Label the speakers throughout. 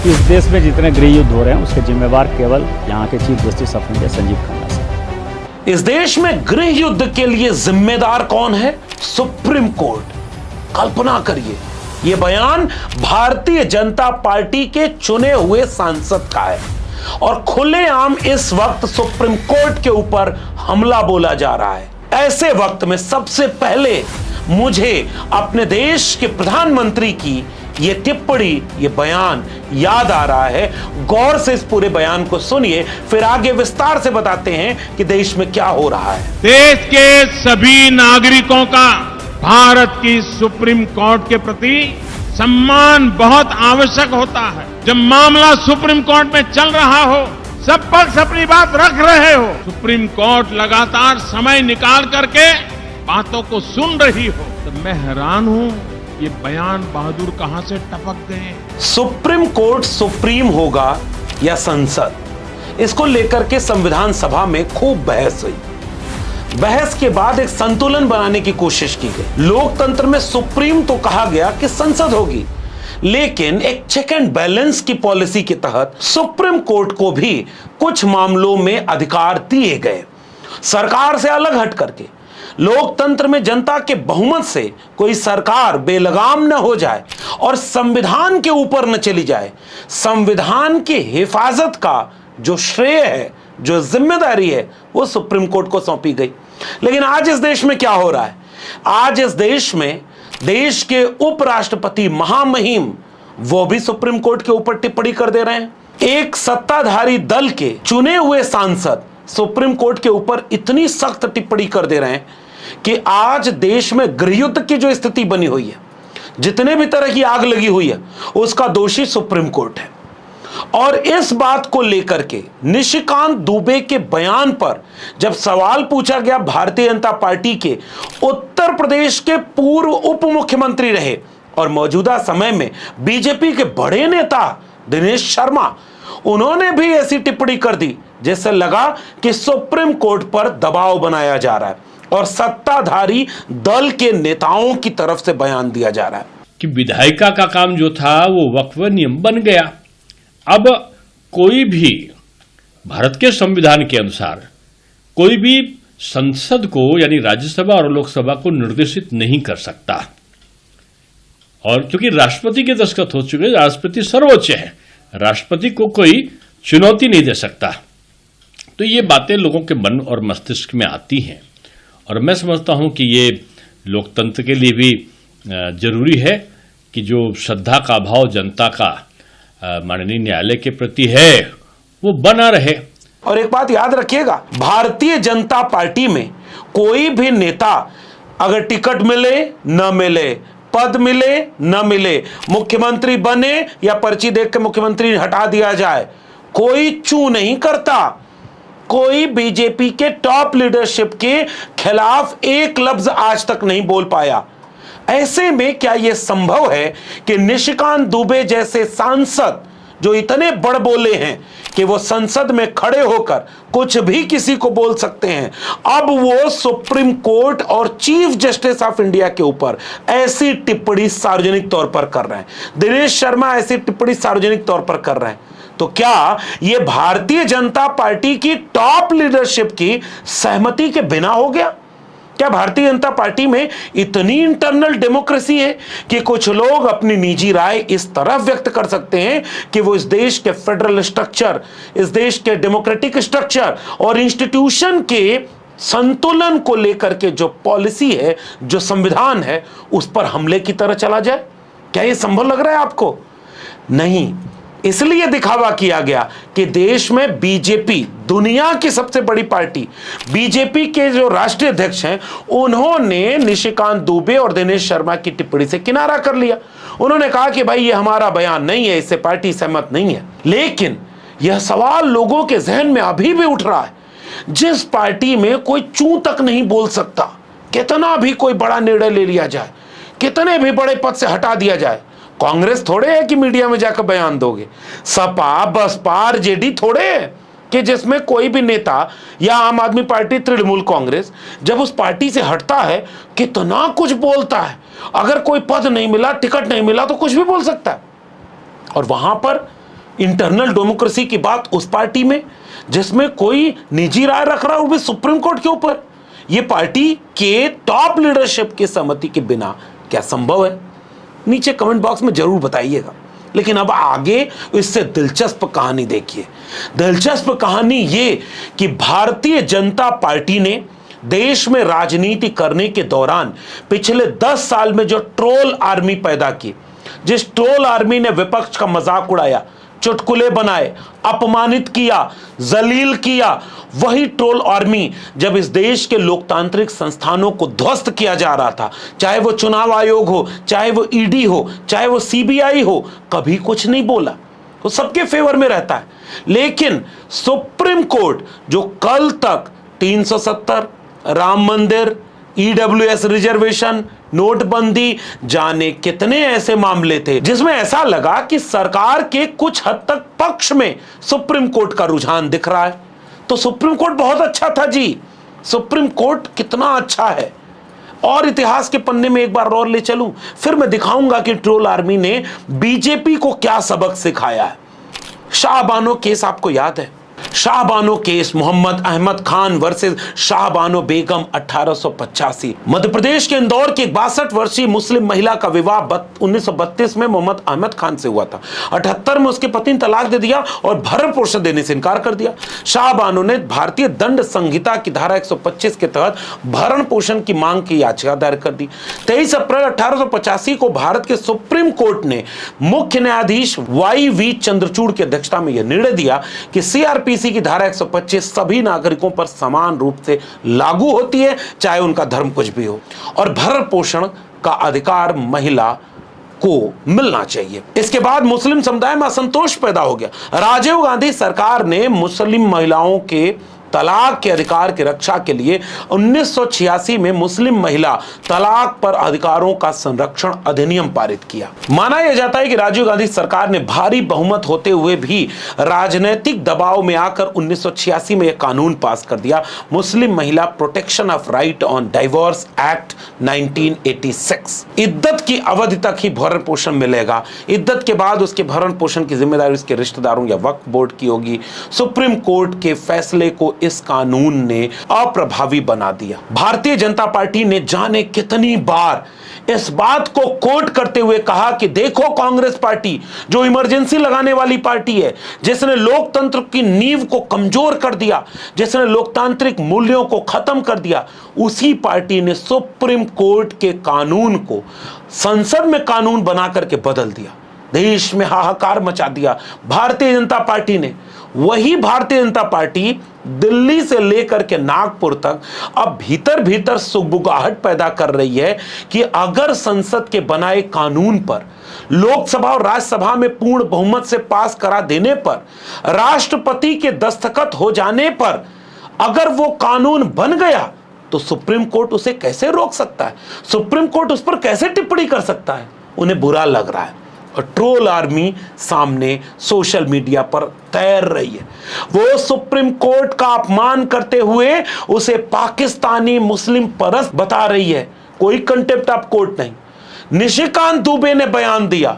Speaker 1: इस देश में जितने गृह युद्ध हो रहे हैं उसके जिम्मेवार केवल यहाँ के chief justice of India Sanjeev Khanna साहब।
Speaker 2: इस देश में गृह युद्ध के लिए जिम्मेदार कौन है? Supreme court. कल्पना करिए, यह बयान भारतीय जनता पार्टी के चुने हुए सांसद का है और खुलेआम इस वक्त सुप्रीम कोर्ट के ऊपर हमला बोला जा रहा है। ऐसे वक्त में सबसे पहले मुझे अपने देश के प्रधानमंत्री की ये टिप्पणी, ये बयान याद आ रहा है। गौर से इस पूरे बयान को सुनिए, फिर आगे विस्तार से बताते हैं कि देश में क्या हो रहा है।
Speaker 3: देश के सभी नागरिकों का भारत की सुप्रीम कोर्ट के प्रति सम्मान बहुत आवश्यक होता है। जब मामला सुप्रीम कोर्ट में चल रहा हो, सब पक्ष अपनी बात रख रहे हो, सुप्रीम कोर्ट लगातार समय निकाल करके बातों को सुन रही हो, तो मैं हैरान हूं ये बयान बहादुर कहां से टपक गए।
Speaker 2: सुप्रीम कोर्ट सुप्रीम होगा या संसद, इसको लेकर के संविधान सभा में खूब बहस हुई। बहस के बाद एक संतुलन बनाने की कोशिश की गई। लोकतंत्र में सुप्रीम तो कहा गया कि संसद होगी, लेकिन एक चेक एंड बैलेंस की पॉलिसी के तहत सुप्रीम कोर्ट को भी कुछ मामलों में अधिकार दिए गए। सरकार से अलग हट करके लोकतंत्र में जनता के बहुमत से कोई सरकार बेलगाम न हो जाए और संविधान के ऊपर न चली जाए। संविधान की हिफाजत का जो श्रेय है, जो जिम्मेदारी है, वो सुप्रीम कोर्ट को सौंपी गई। लेकिन आज इस देश में क्या हो रहा है? आज इस देश में देश के उपराष्ट्रपति महामहिम वो भी सुप्रीम कोर्ट के ऊपर टिप्पणी कर दे रहे हैं। एक सत्ताधारी दल के चुने हुए सांसद सुप्रीम कोर्ट के ऊपर इतनी सख्त टिप्पणी कर दे रहे हैं कि आज देश में गृहयुद्ध की जो स्थिति बनी हुई है, जितने भी तरह की आग लगी हुई है, उसका दोषी सुप्रीम कोर्ट है। और इस बात को लेकर के निशिकांत दुबे के बयान पर जब सवाल पूछा गया, भारतीय जनता पार्टी के उत्तर प्रदेश के पूर्व उप मुख्यमंत्री रहे और मौजूदा समय में बीजेपी के बड़े नेता दिनेश शर्मा, उन्होंने भी ऐसी टिप्पणी कर दी जिससे लगा कि सुप्रीम कोर्ट पर दबाव बनाया जा रहा है और सत्ताधारी दल के नेताओं की तरफ से बयान दिया जा रहा है
Speaker 4: कि विधायिका का काम जो था वो वक्फ नियम बन गया। अब कोई भी भारत के संविधान के अनुसार कोई भी संसद को यानी राज्यसभा और लोकसभा को निर्देशित नहीं कर सकता, और क्योंकि राष्ट्रपति के दस्तखत हो चुके, राष्ट्रपति सर्वोच्च है, राष्ट्रपति को कोई चुनौती नहीं दे सकता। तो ये बातें लोगों के मन और मस्तिष्क में आती हैं और मैं समझता हूं कि ये लोकतंत्र के लिए भी जरूरी है कि जो श्रद्धा का भाव जनता का माननीय न्यायालय के प्रति है वो बना रहे।
Speaker 2: और एक बात याद रखिएगा, भारतीय जनता पार्टी में कोई भी नेता अगर टिकट मिले न मिले, पद मिले न मिले, मुख्यमंत्री बने या पर्ची देख के मुख्यमंत्री हटा दिया जाए, कोई चू नहीं करता। कोई बीजेपी के टॉप लीडरशिप के खिलाफ एक लफ्ज आज तक नहीं बोल पाया। ऐसे में क्या यह संभव है कि निशिकांत दुबे जैसे सांसद जो इतने बड़ बोले हैं कि वो संसद में खड़े होकर कुछ भी किसी को बोल सकते हैं, अब वो सुप्रीम कोर्ट और चीफ जस्टिस ऑफ इंडिया के ऊपर ऐसी टिप्पणी सार्वजनिक तौर पर कर रहे हैं? दिनेश शर्मा ऐसी टिप्पणी सार्वजनिक तौर पर कर रहे हैं। तो क्या ये भारतीय जनता पार्टी की टॉप लीडरशिप की सहमति के बिना हो गया? क्या भारतीय जनता पार्टी में इतनी इंटरनल डेमोक्रेसी है कि कुछ लोग अपनी निजी राय इस तरह व्यक्त कर सकते हैं कि वो इस देश के फेडरल स्ट्रक्चर, इस देश के डेमोक्रेटिक स्ट्रक्चर और इंस्टीट्यूशन के संतुलन को लेकर के जो पॉलिसी है, जो संविधान है, उस पर हमले की तरह चला जाए? क्या यह संभव लग रहा है आपको? नहीं। इसलिए दिखावा किया गया कि देश में बीजेपी, दुनिया की सबसे बड़ी पार्टी, बीजेपी के जो राष्ट्रीय अध्यक्ष हैं, उन्होंने निशिकांत दुबे और दिनेश शर्मा की टिप्पणी से किनारा कर लिया। उन्होंने कहा कि भाई ये हमारा बयान नहीं है, इससे पार्टी सहमत नहीं है। लेकिन यह सवाल लोगों के जहन में अभी भी उठ रहा है, जिस पार्टी में कोई चू तक नहीं बोल सकता, कितना भी कोई बड़ा निर्णय ले लिया जाए, कितने भी बड़े पद से हटा दिया जाए, कांग्रेस थोड़े है कि मीडिया में जाकर बयान दोगे, सपा, बसपा, आरजेडी थोड़े है कि जिसमें कोई भी नेता या आम आदमी पार्टी, तृणमूल कांग्रेस जब उस पार्टी से हटता है कितना कुछ बोलता है। अगर कोई पद नहीं मिला, टिकट नहीं मिला तो कुछ भी बोल सकता है। और वहां पर इंटरनल डेमोक्रेसी की बात उस पार्टी में जिसमें कोई निजी राय रख रहा है, वो भी सुप्रीम कोर्ट के ऊपर। ये पार्टी के टॉप लीडरशिप की सहमति के बिना क्या संभव है? नीचे कमेंट बॉक्स में जरूर बताइएगा। लेकिन अब आगे इससे दिलचस्प कहानी देखिए। दिलचस्प कहानी ये कि भारतीय जनता पार्टी ने देश में राजनीति करने के दौरान पिछले 10 साल में जो ट्रोल आर्मी पैदा की, जिस ट्रोल आर्मी ने विपक्ष का मजाक उड़ाया, चुटकुले बनाए, अपमानित किया, जलील किया, वही ट्रोल आर्मी जब इस देश के लोकतांत्रिक संस्थानों को ध्वस्त किया जा रहा था, चाहे वो चुनाव आयोग हो, चाहे वो ईडी हो, चाहे वो सीबीआई हो, कभी कुछ नहीं बोला। वो सबके फेवर में रहता है। लेकिन सुप्रीम कोर्ट जो कल तक 370, राम मंदिर, ईडब्ल्यूएस रिजर्वेशन, नोटबंदी, जाने कितने ऐसे मामले थे जिसमें ऐसा लगा कि सरकार के कुछ हद तक पक्ष में सुप्रीम कोर्ट का रुझान दिख रहा है। तो सुप्रीम कोर्ट बहुत अच्छा था जी। सुप्रीम कोर्ट कितना अच्छा है। और इतिहास के पन्ने में एक बार और ले चलूं, फिर मैं दिखाऊंगा कि ट्रोल आर्मी ने बीजेपी को क्या सबक सिखाया है। शाहबानो केस आपको याद है? शाहबानो केस, मोहम्मद अहमद खान वर्सेस शाहबानो बेगम 1885। मध्य प्रदेश के इंदौर की 62 वर्षीय मुस्लिम महिला का विवाह 1932 में मोहम्मद अहमद खान से हुआ था। 78 में उसके पति ने तलाक दे दिया और भरण पोषण देने से इनकार कर दिया। शाहबानो ने भारतीय दंड संहिता की धारा 125 के तहत भरण पोषण की मांग की याचिका दायर कर दी। 23 अप्रैल 1885 को भारत के सुप्रीम कोर्ट ने मुख्य न्यायाधीश YV चंद्रचूड़ की अध्यक्षता में यह निर्णय दिया कि CRPC की धारा 125 सभी नागरिकों पर समान रूप से लागू होती है, चाहे उनका धर्म कुछ भी हो, और भरण पोषण का अधिकार महिला को मिलना चाहिए। इसके बाद मुस्लिम समुदाय में असंतोष पैदा हो गया। राजीव गांधी सरकार ने मुस्लिम महिलाओं के तलाक के अधिकार की रक्षा के लिए 1986 में मुस्लिम महिला तलाक पर अधिकारों का संरक्षण अधिनियम पारित किया। माना यह जाता है कि राजीव गांधी सरकार ने भारी बहुमत होते हुए भी राजनीतिक दबाव में आकर 1986 में यह कानून पास कर दिया, मुस्लिम महिला protection of right on divorce act 1986। इद्दत की अवधि तक ही भरण पोषण मिलेगा। इद्दत के बाद उसके भरण पोषण की जिम्मेदारी उसके रिश्तेदारों या वक्फ बोर्ड की होगी। सुप्रीम कोर्ट के फैसले को इस कानून ने अप्रभावी बना दिया। भारतीय जनता पार्टी ने जाने कितनी बार इस बात को कोट करते हुए कहा कि देखो कांग्रेस पार्टी जो इमरजेंसी लगाने वाली पार्टी है, जिसने लोकतंत्र की नींव को कमजोर कर दिया, जिसने लोकतांत्रिक मूल्यों को खत्म कर दिया, उसी पार्टी ने सुप्रीम कोर्ट के कानून को संसद में कानून बना करके बदल दिया, देश में हाहाकार मचा दिया। भारतीय जनता पार्टी ने, वही भारतीय जनता पार्टी दिल्ली से लेकर के नागपुर तक अब भीतर भीतर सुगबुगाहट पैदा कर रही है कि अगर संसद के बनाए कानून पर, लोकसभा और राज्यसभा में पूर्ण बहुमत से पास करा देने पर, राष्ट्रपति के दस्तखत हो जाने पर अगर वो कानून बन गया तो सुप्रीम कोर्ट उसे कैसे रोक सकता है? सुप्रीम कोर्ट उस पर कैसे टिप्पणी कर सकता है? उन्हें बुरा लग रहा है और ट्रोल आर्मी सामने सोशल मीडिया पर तैर रही है। वो सुप्रीम कोर्ट का अपमान करते हुए उसे पाकिस्तानी मुस्लिम परस्त बता रही है। कोई कंटेम्प्ट ऑफ कोर्ट नहीं। निशिकांत दुबे ने बयान दिया,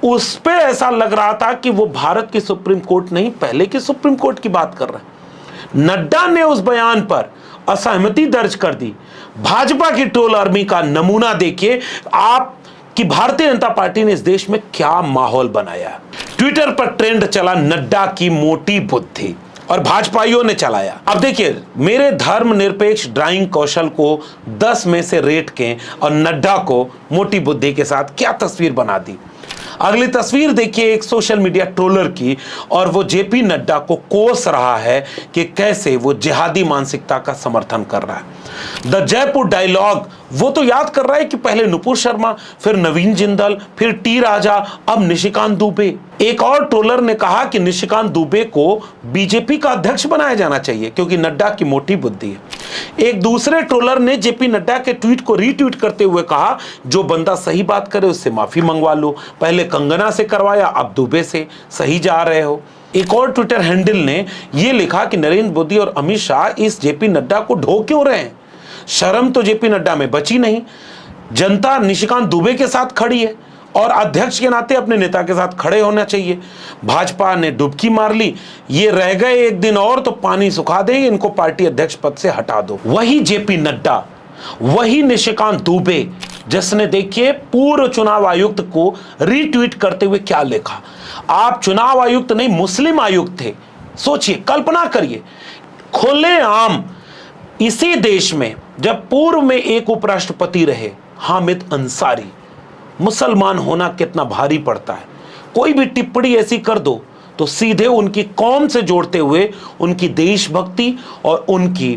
Speaker 2: उस पे ऐसा लग रहा था कि वो भारत की सुप्रीम कोर्ट नहीं, पहले की सुप्रीम कोर्ट की बात कर रहा है। नड्डा ने उस बयान पर असहमति दर्ज कर दी। भाजपा की ट्रोल आर्मी का नमूना देखिए आप कि भारतीय जनता पार्टी ने इस देश में क्या माहौल बनाया। ट्विटर पर ट्रेंड चला नड्डा की मोटी बुद्धि और भाजपाइयों ने चलाया। अब देखिए, मेरे धर्मनिरपेक्ष ड्राइंग कौशल को 10 में से रेट के और नड्डा को मोटी बुद्धि के साथ क्या तस्वीर बना दी। अगली तस्वीर देखिए एक सोशल मीडिया ट्रोलर की, और वो जेपी नड्डा को कोस रहा है कि कैसे वो जिहादी मानसिकता का समर्थन कर रहा है। द जयपुर डायलॉग वो तो याद कर रहा है कि पहले नुपुर शर्मा, फिर नवीन जिंदल, फिर टी राजा, अब निशिकांत दुबे। एक और ट्रोलर ने कहा कि निशिकांत दुबे को बीजेपी का अध्यक्ष बनाया जाना चाहिए क्योंकि नड्डा की मोटी बुद्धि है। एक दूसरे ट्रोलर ने जेपी नड्डा के ट्वीट को रीट्वीट करते हुए कहा, जो बंदा सही बात करे उससे माफी मंगवा लो, पहले कंगना से करवाया अब दुबे से, सही जा रहे हो। एक और ट्विटर हैंडल ने यह लिखा कि नरेंद्र मोदी और अमित शाह इस जेपी नड्डा को ढो क्यों रहे हैं? शर्म तो जेपी नड्डा में बची नहीं। जनता निशिकांत दुबे के साथ खड़ी है और अध्यक्ष के नाते अपने नेता के साथ खड़े होना चाहिए। भाजपा ने डुबकी मार ली, ये रह गए एक दिन और तो पानी सुखा देंगे, इनको पार्टी अध्यक्ष पद से हटा दो। वही जेपी नड्डा, वही निशिकांत दुबे, जिसने देखिए पूर्व चुनाव आयुक्त को रीट्वीट करते हुए क्या लिखा, आप चुनाव आयुक्त नहीं मुस्लिम आयुक्त थे। सोचिए, कल्पना करिए, खुलेआम इसी देश में जब पूर्व में एक उपराष्ट्रपति रहे हामिद अंसारी, मुसलमान होना कितना भारी पड़ता है। कोई भी टिप्पणी ऐसी कर दो तो सीधे उनकी कौम से जोड़ते हुए उनकी देशभक्ति और उनकी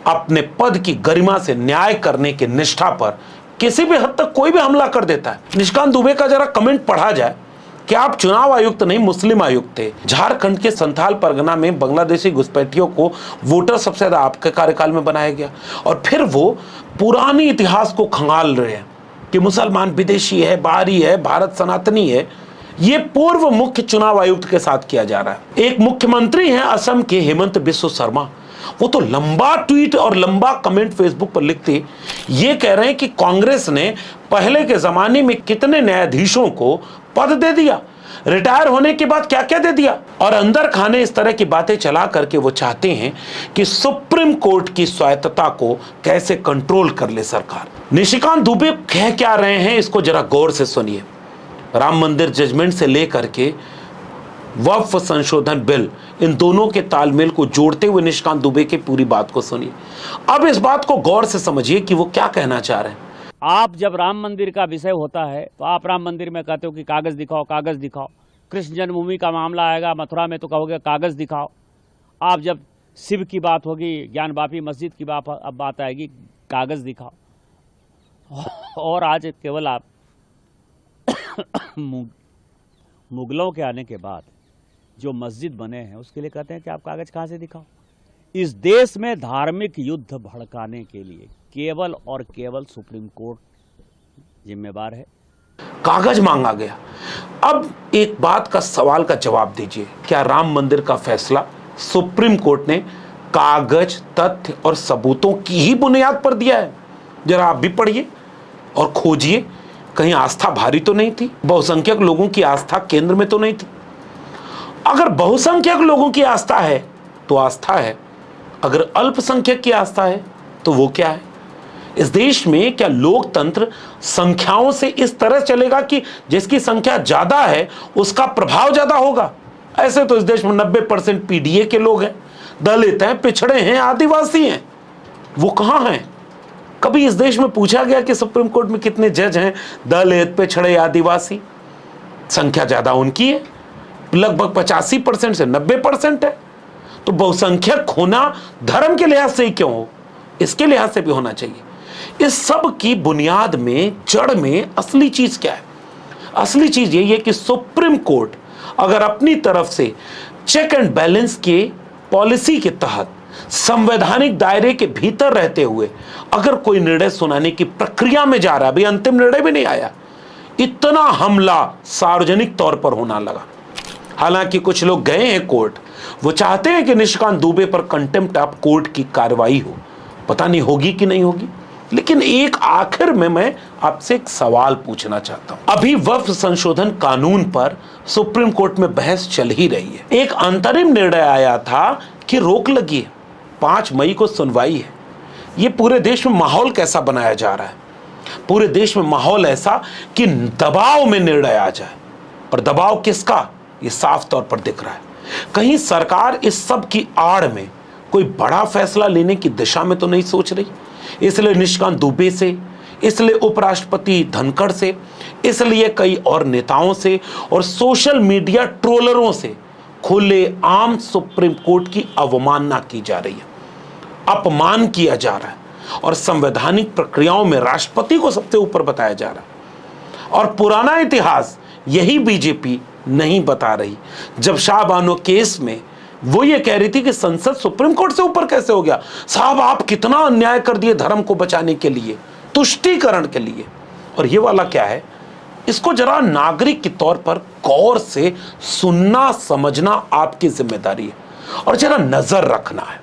Speaker 2: अपने पद की गरिमा से न्याय करने की निष्ठा पर किसी भी हद तक कोई भी हमला कर देता है। निशिकांत दुबे का जरा कमेंट पढ़ा जाए कि आप चुनाव आयुक्त नहीं मुस्लिम आयुक्त थे। झारखंड के संथाल परगना में बांग्लादेशी घुसपैठियों को वोटर सबसे ज्यादा आपके कार्यकाल में बनाया गया, और फिर वो पुरानी इतिहास को खंगाल रहे हैं कि मुसलमान विदेशी है, बाहरी है, भारत सनातनी है। ये पूर्व मुख्य चुनाव आयुक्त के साथ किया जा रहा है। एक मुख्यमंत्री हैं असम के हेमंत बिस्व शर्मा, वो तो लंबा ट्वीट और लंबा कमेंट फेसबुक पर लिखते ये कह रहे हैं कि कांग्रेस ने पहले के जमाने में कितने न्यायाधीशों को पद दे दिया, रिटायर होने के बाद क्या क्या दे दिया, और अंदर खाने इस तरह की बातें चला करके वो चाहते हैं कि सुप्रीम कोर्ट की स्वायत्तता को कैसे कंट्रोल कर ले सरकार। निशिकांत दुबे कह क्या रहे हैं इसको जरा गौर से सुनिए। राम मंदिर जजमेंट से लेकर के वक्फ संशोधन बिल, इन दोनों के तालमेल को जोड़ते हुए निशिकांत दुबे की पूरी बात को सुनिए। अब इस बात को गौर से समझिए कि वो क्या कहना चाह रहे हैं।
Speaker 1: आप जब राम मंदिर का विषय होता है तो आप राम मंदिर में कहते हो कि कागज दिखाओ, कागज दिखाओ। कृष्ण जन्मभूमि का मामला आएगा मथुरा में तो कहोगे कागज दिखाओ। आप जब शिव की बात होगी, ज्ञानवापी मस्जिद की बात आएगी, कागज दिखाओ। और आज केवल आप मुगलों के आने के बाद जो मस्जिद बने हैं उसके लिए कहते हैं कि आप कागज कहां से दिखाओ। इस देश में धार्मिक युद्ध भड़काने के लिए केवल और केवल सुप्रीम कोर्ट जिम्मेवार है।
Speaker 2: कागज मांगा गया। अब एक बात का सवाल का जवाब दीजिए, क्या राम मंदिर का फैसला सुप्रीम कोर्ट ने कागज, तथ्य और सबूतों की ही बुनियाद पर दिया है? जरा आप भी पढ़िए और खोजिए, कहीं आस्था भारी तो नहीं थी, बहुसंख्यक लोगों की आस्था केंद्र में तो नहीं थी। अगर बहुसंख्यक लोगों की आस्था है तो आस्था है, अगर अल्पसंख्यक की आस्था है तो वो क्या है? इस देश में क्या लोकतंत्र संख्याओं से इस तरह चलेगा कि जिसकी संख्या ज्यादा है उसका प्रभाव ज्यादा होगा? ऐसे तो इस देश में 90% पीडीए के लोग हैं, दलित हैं, पिछड़े हैं, आदिवासी हैं। वो कहां हैं? कभी इस देश में पूछा गया कि सुप्रीम कोर्ट में कितने जज हैं दलित, पिछड़े, आदिवासी? संख्या ज्यादा उनकी है, लगभग 85% से 90% है। तो बहुसंख्यक होना धर्म के लिहाज से ही क्यों हो, इसके लिहाज से भी होना चाहिए। इस सब की बुनियाद में, जड़ में असली चीज क्या है? असली चीज यही है कि सुप्रीम कोर्ट अगर अपनी तरफ से चेक एंड बैलेंस के पॉलिसी के तहत संवैधानिक दायरे के भीतर रहते हुए अगर कोई निर्णय सुनाने की प्रक्रिया में जा रहा है, भाई अंतिम निर्णय भी नहीं आया, इतना हमला सार्वजनिक तौर पर होना लगा। हालांकि कुछ लोग गए हैं कोर्ट, वो चाहते हैं कि निशिकांत दुबे पर कंटेम्प्ट ऑफ कोर्ट की कार्रवाई हो, पता नहीं होगी कि नहीं होगी। लेकिन एक आखिर में मैं आपसे एक सवाल पूछना चाहता हूं। अभी वक्फ संशोधन कानून पर सुप्रीम कोर्ट में बहस चल ही रही है। एक अंतरिम निर्णय आया था कि रोक लगी है, 5 मई को सुनवाई है। ये पूरे देश में माहौल कैसा बनाया जा रहा है? पूरे देश में माहौल ऐसा कि दबाव में निर्णय आ जाए, और दबाव किसका ये साफ तौर पर दिख रहा है। कहीं सरकार इस सब की आड़ में कोई बड़ा फैसला लेने की दिशा में तो नहीं सोच रही। इसलिए निशिकांत दुबे से, इसलिए उपराष्ट्रपति धनखड़ से, इसलिए कई और नेताओं से और सोशल मीडिया ट्रोलरों से खुलेआम सुप्रीम कोर्ट की अवमानना की जा रही है, अपमान किया जा रहा है, और संवैधानिक प्रक्रियाओं में राष्ट्रपति को सबसे ऊपर बताया जा रहा है। और पुराना इतिहास यही बीजेपी नहीं बता रही। जब शाहबानो केस में वो ये कह रही थी कि संसद सुप्रीम कोर्ट से ऊपर कैसे हो गया, साहब आप कितना अन्याय कर दिए धर्म को बचाने के लिए, तुष्टीकरण के लिए। और ये वाला क्या है, इसको जरा नागरिक के तौर पर गौर से सुनना समझना आपकी जिम्मेदारी है, और जरा नजर रखना है।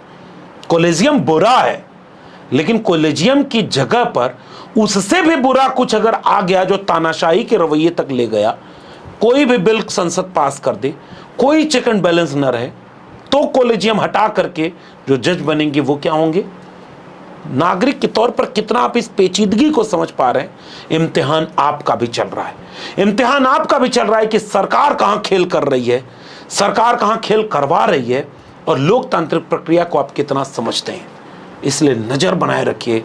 Speaker 2: कॉलेजियम बुरा है, लेकिन कॉलेजियम की जगह पर उससे भी बुरा कुछ अगर आ गया जो तानाशाही के रवैये तक ले गया, कोई भी बिल संसद पास कर दे, कोई चेक एंड बैलेंस न रहे, तो कॉलेजियम हटा करके जो जज बनेंगे वो क्या होंगे? नागरिक के तौर पर कितना आप इस पेचीदगी को समझ पा रहे हैं? इम्तिहान आपका भी चल रहा है, इम्तिहान आपका भी चल रहा है कि सरकार कहां खेल कर रही है, सरकार कहां खेल करवा रही है, और लोकतांत्रिक प्रक्रिया को आप कितना समझते हैं। इसलिए नजर बनाए रखिए,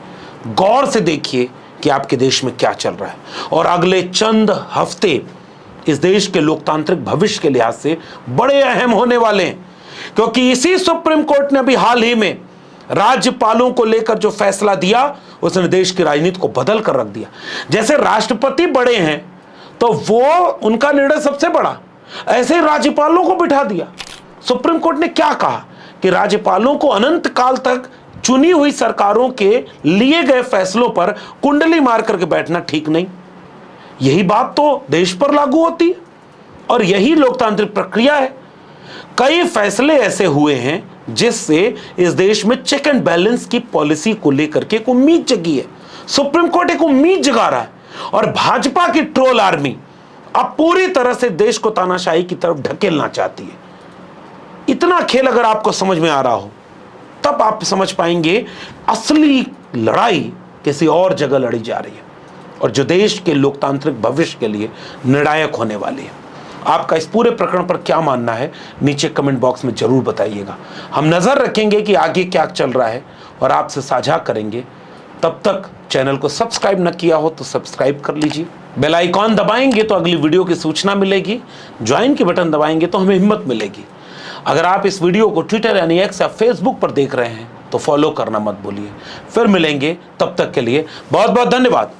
Speaker 2: गौर से देखिए कि आपके देश में क्या चल रहा है। और अगले चंद हफ्ते इस देश के लोकतांत्रिक भविष्य के लिहाज से बड़े अहम होने वाले हैं, क्योंकि इसी सुप्रीम कोर्ट ने अभी हाल ही में राज्यपालों को लेकर जो फैसला दिया, उसने देश की राजनीति को बदल कर रख दिया। जैसे राष्ट्रपति बड़े हैं तो वो उनका निर्णय सबसे बड़ा, ऐसे ही राज्यपालों को बिठा दिया। सुप्रीम कोर्ट ने क्या कहा कि राज्यपालों को अनंत काल तक चुनी हुई सरकारों के लिए गए फैसलों पर कुंडली मार करके बैठना ठीक नहीं। यही बात तो देश पर लागू होती है और यही लोकतांत्रिक प्रक्रिया है। कई फैसले ऐसे हुए हैं जिससे इस देश में चेक एंड बैलेंस की पॉलिसी को लेकर के एक उम्मीद जगी है। सुप्रीम कोर्ट एक उम्मीद जगा रहा है और भाजपा की ट्रोल आर्मी अब पूरी तरह से देश को तानाशाही की तरफ ढकेलना चाहती है। इतना खेल अगर आपको समझ में आ रहा हो तब आप समझ पाएंगे असली लड़ाई किसी और जगह लड़ी जा रही है और जो देश के लोकतांत्रिक भविष्य के लिए निर्णायक होने वाली है। आपका इस पूरे प्रकरण पर क्या मानना है नीचे कमेंट बॉक्स में जरूर बताइएगा। हम नजर रखेंगे कि आगे क्या चल रहा है और आपसे साझा करेंगे। तब तक चैनल को सब्सक्राइब न किया हो तो सब्सक्राइब कर लीजिए, बेल आइकॉन दबाएंगे तो अगली वीडियो की सूचना मिलेगी, ज्वाइन के बटन दबाएंगे तो हमें हिम्मत मिलेगी। अगर आप इस वीडियो को ट्विटर यानी एक्स या फेसबुक पर देख रहे हैं तो फॉलो करना मत भूलिए। फिर मिलेंगे, तब तक के लिए बहुत बहुत धन्यवाद।